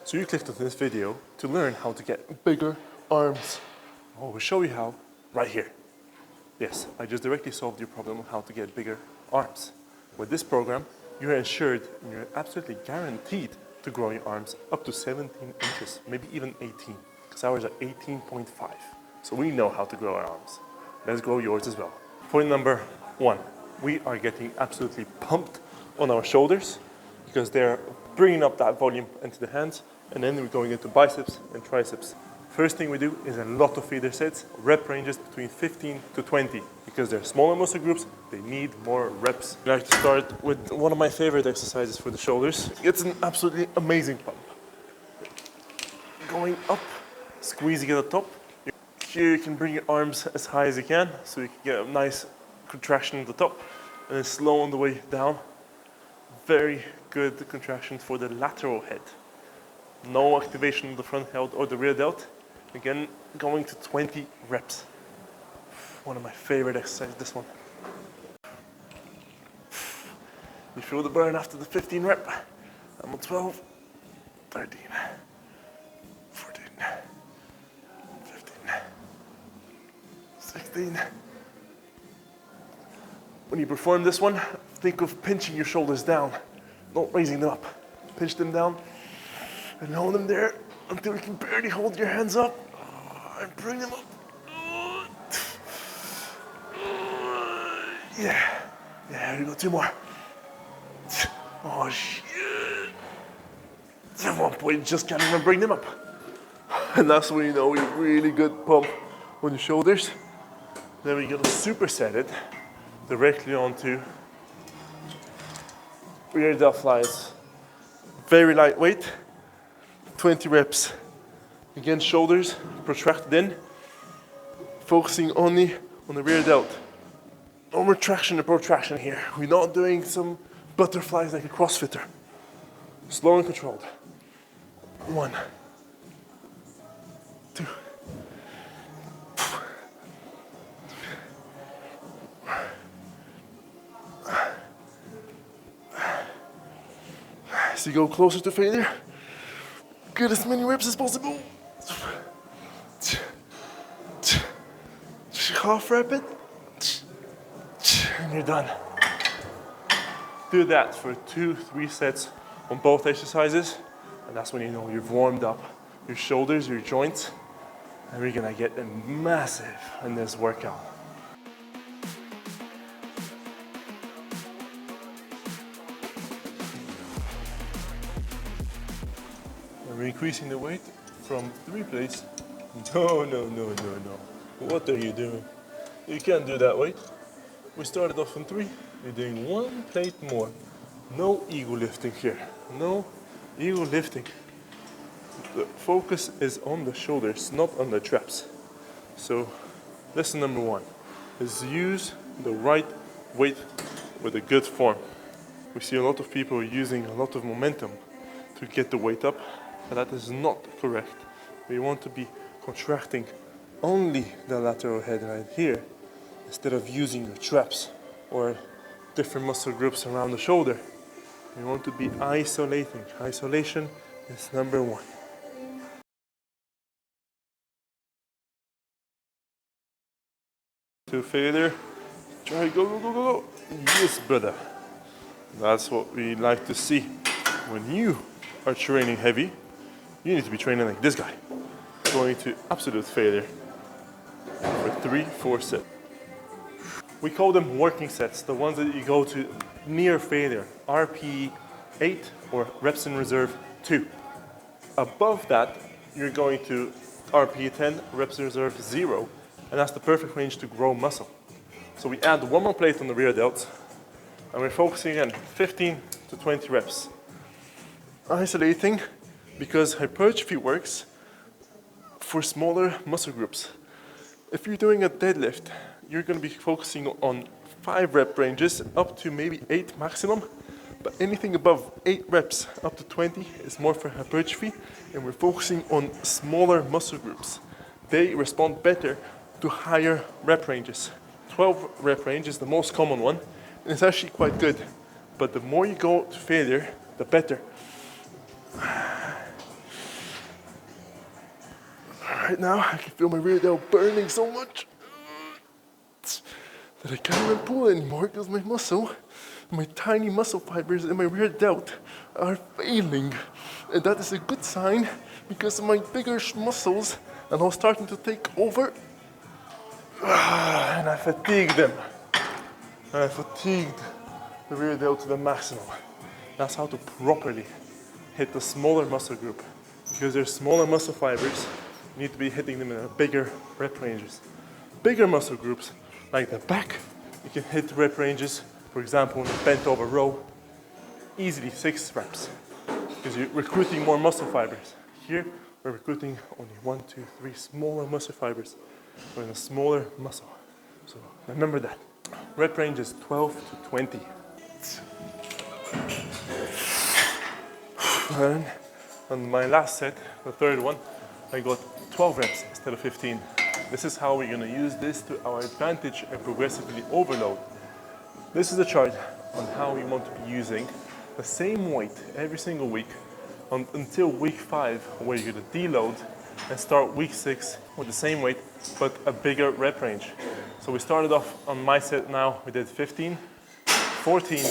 So you clicked on this video to learn how to get bigger arms. I will show you how right here. Yes, I just directly solved your problem of how to get bigger arms. With this program, you're ensured and you're absolutely guaranteed to grow your arms up to 17 inches, maybe even 18, because ours are 18.5. So we know how to grow our arms. Let's grow yours as well. Point number 1, we are getting absolutely pumped on our shoulders because they're bringing up that volume into the hands, and then we're going into biceps and triceps. First thing we do is a lot of feeder sets, rep ranges between 15 to 20. Because they're smaller muscle groups, they need more reps. I like to start with one of my favorite exercises for the shoulders. It's an absolutely amazing pump. Going up, squeezing at the top. Here you can bring your arms as high as you can, so you can get a nice contraction at the top, and then slow on the way down. Very good contraction for the lateral head. No activation of the front delt or the rear delt. Again, going to 20 reps. One of my favorite exercises, this one. You feel the burn after the 15 rep. I'm on 12, 13, 14, 15, 16. When you perform this one, think of pinching your shoulders down, not raising them up. Pinch them down and hold them there until you can barely hold your hands up. And bring them up. Yeah, here we go, 2 more. Oh shit. At one point, you just can't even bring them up. And that's when you know you're really good pump on your shoulders. Then we're gonna superset it directly onto rear delt flies. Very lightweight, 20 reps. Again, shoulders protracted in, focusing only on the rear delt. No retraction or protraction here. We're not doing some butterflies like a CrossFitter. Slow and controlled. 1, 2, 3. So you go closer to failure. Get as many reps as possible. Half rep it, and you're done. Do that for 2-3 sets on both exercises, and that's when you know you've warmed up your shoulders, your joints, and we're gonna get them massive in this workout. And we're increasing the weight from 3 plates. No. What are you doing? You can't do that weight. We started off on 3. You're doing 1 plate more. No ego lifting here. No ego lifting. The focus is on the shoulders, not on the traps. So, lesson number 1 is use the right weight with a good form. We see a lot of people using a lot of momentum to get the weight up, but that is not correct. We want to be contracting only the lateral head right here, instead of using your traps or different muscle groups around the shoulder. We want to be isolating. Isolation is number 1. To failure, try go. Yes, brother. That's what we like to see. When you are training heavy, you need to be training like this guy. Going to absolute failure for 3-4 sets. We call them working sets, the ones that you go to near failure, RPE 8 or reps in reserve 2. Above that, you're going to RPE 10, reps in reserve 0, and that's the perfect range to grow muscle. So we add 1 more plate on the rear delts, and we're focusing on 15 to 20 reps. Isolating, because hypertrophy works for smaller muscle groups. If you're doing a deadlift, you're going to be focusing on 5 rep ranges up to maybe 8 maximum, but anything above 8 reps up to 20 is more for hypertrophy, and we're focusing on smaller muscle groups. They respond better to higher rep ranges. 12 rep range is the most common one, and it's actually quite good, but the more you go to failure, the better. Right now, I can feel my rear delt burning so much that I can't even pull anymore because my tiny muscle fibers in my rear delt are failing. And that is a good sign because my bigger muscles are now starting to take over. And I fatigued them. And I fatigued the rear delt to the maximum. That's how to properly hit the smaller muscle group. Because they're smaller muscle fibers, you need to be hitting them in a bigger rep ranges. Bigger muscle groups, like the back, you can hit rep ranges, for example, in a bent over row, easily 6 reps. Because you're recruiting more muscle fibers. Here, we're recruiting only 1, 2, 3 smaller muscle fibers. We're in a smaller muscle. So remember that. Rep range is 12 to 20. And on my last set, the third one, I got 12 reps instead of 15. This is how we're gonna use this to our advantage and progressively overload. This is a chart on how we want to be using the same weight every single week until week 5, where you're gonna deload and start week 6 with the same weight, but a bigger rep range. So we started off on my set now, we did 15, 14,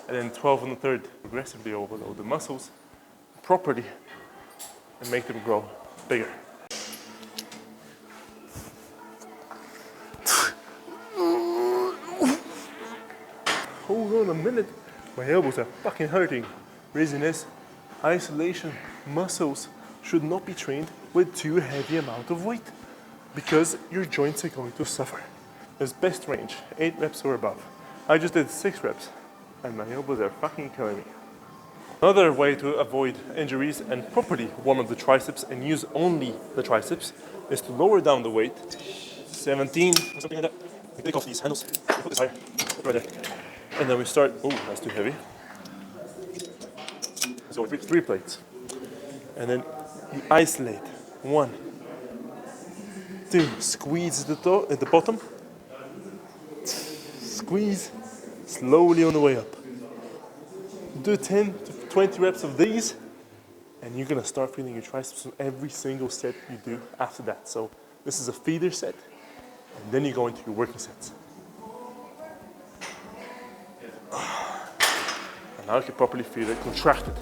and then 12 on the third. Progressively overload the muscles properly and make them grow bigger. Hold on a minute, my elbows are fucking hurting. Reason is, isolation muscles should not be trained with too heavy amount of weight because your joints are going to suffer. There's best range, 8 reps or above. I just did 6 reps and my elbows are fucking killing me. Another way to avoid injuries and properly warm up the triceps and use only the triceps is to lower down the weight. 17, something like that. We take off these handles, put this higher, right there. And then we start, oh, that's too heavy. So 3 plates. And then you isolate. 1, 2, squeeze at the bottom. Squeeze slowly on the way up. Do 10 to 20 reps of these, and you're gonna start feeling your triceps on every single set you do after that. So this is a feeder set, and then you go into your working sets. And now you can properly feel it contracted.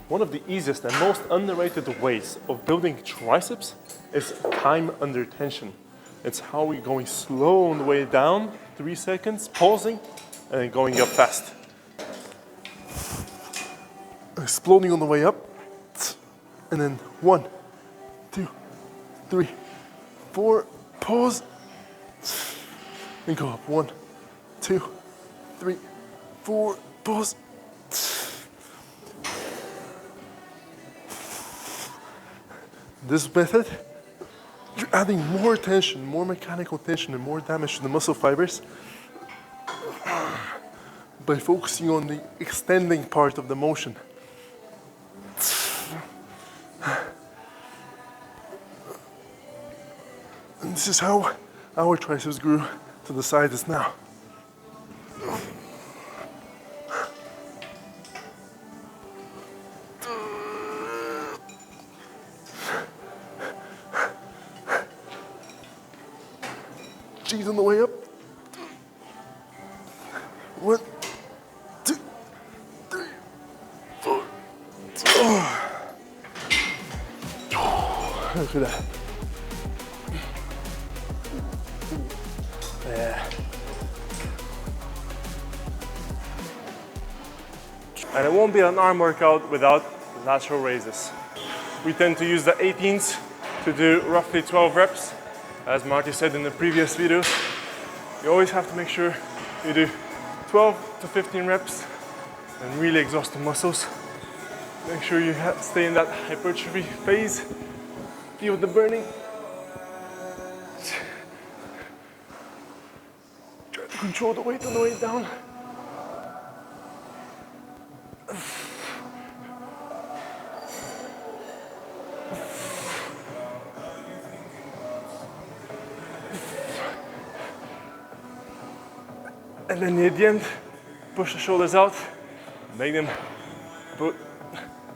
One of the easiest and most underrated ways of building triceps is time under tension. It's how we're going slow on the way down, 3 seconds, pausing, and then going up fast. Exploding on the way up, and then 1, 2, 3, 4, pause, and go up. 1, 2, 3, 4, pause. This method, you're adding more tension, more mechanical tension, and more damage to the muscle fibers by focusing on the extending part of the motion. And this is how our triceps grew to the size it's now. G's on the way up. 1, 2, 3, 4. Look at that. Yeah. And it won't be an arm workout without lateral raises. We tend to use the 18s to do roughly 12 reps. As Marty said in the previous video, you always have to make sure you do 12 to 15 reps and really exhaust the muscles. Make sure you stay in that hypertrophy phase. Feel the burning. Try to control the weight on the way down. And then at the end, push the shoulders out, make them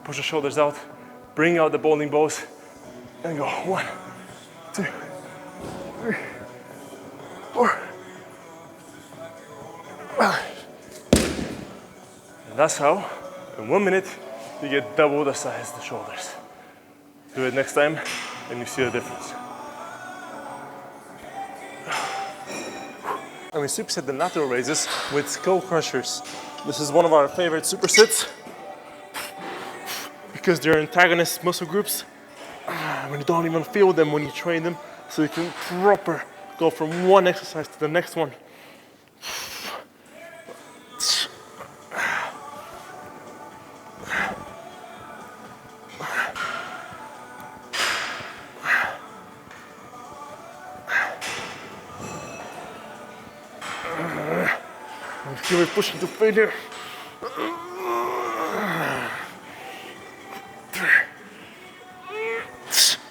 push the shoulders out, bring out the bowling balls, and go 1, 2, 3, 4, 5. And that's how, in 1 minute, you get double the size of the shoulders. Do it next time, and you see the difference. And we superset the lateral raises with skull crushers. This is one of our favorite supersets because they're antagonist muscle groups when you don't even feel them when you train them, so you can proper go from one exercise to the next one. Keep pushing to failure.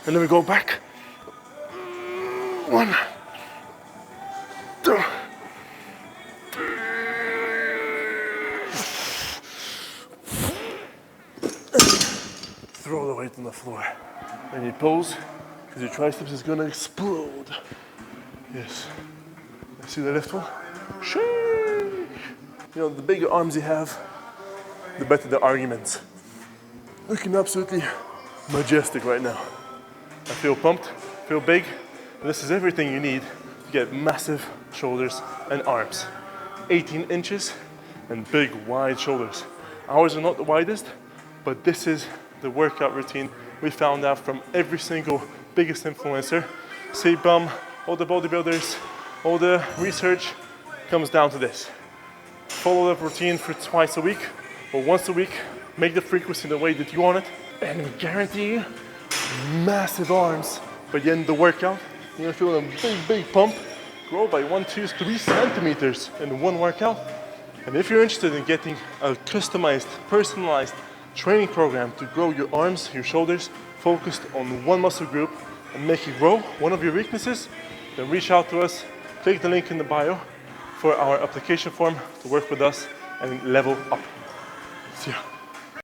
And then we go back. 1, 2, 3. Throw the weight on the floor. And you pose, because your triceps is gonna explode. Yes. See the left one? Shake. You know, the bigger arms you have, the better the arguments. Looking absolutely majestic right now. I feel pumped, feel big. This is everything you need to get massive shoulders and arms. 18 inches and big, wide shoulders. Ours are not the widest, but this is the workout routine we found out from every single biggest influencer. C-Bum, all the bodybuilders, all the research comes down to this. Follow the routine for twice a week or once a week. Make the frequency the way that you want it, and we guarantee you massive arms by the end of the workout. You're gonna feel a big, big pump, grow by 1, 2, 3 centimeters in one workout. And if you're interested in getting a customized, personalized training program to grow your arms, your shoulders, focused on one muscle group and make it grow, one of your weaknesses, then reach out to us, click the link in the bio for our application form to work with us and level up. See ya.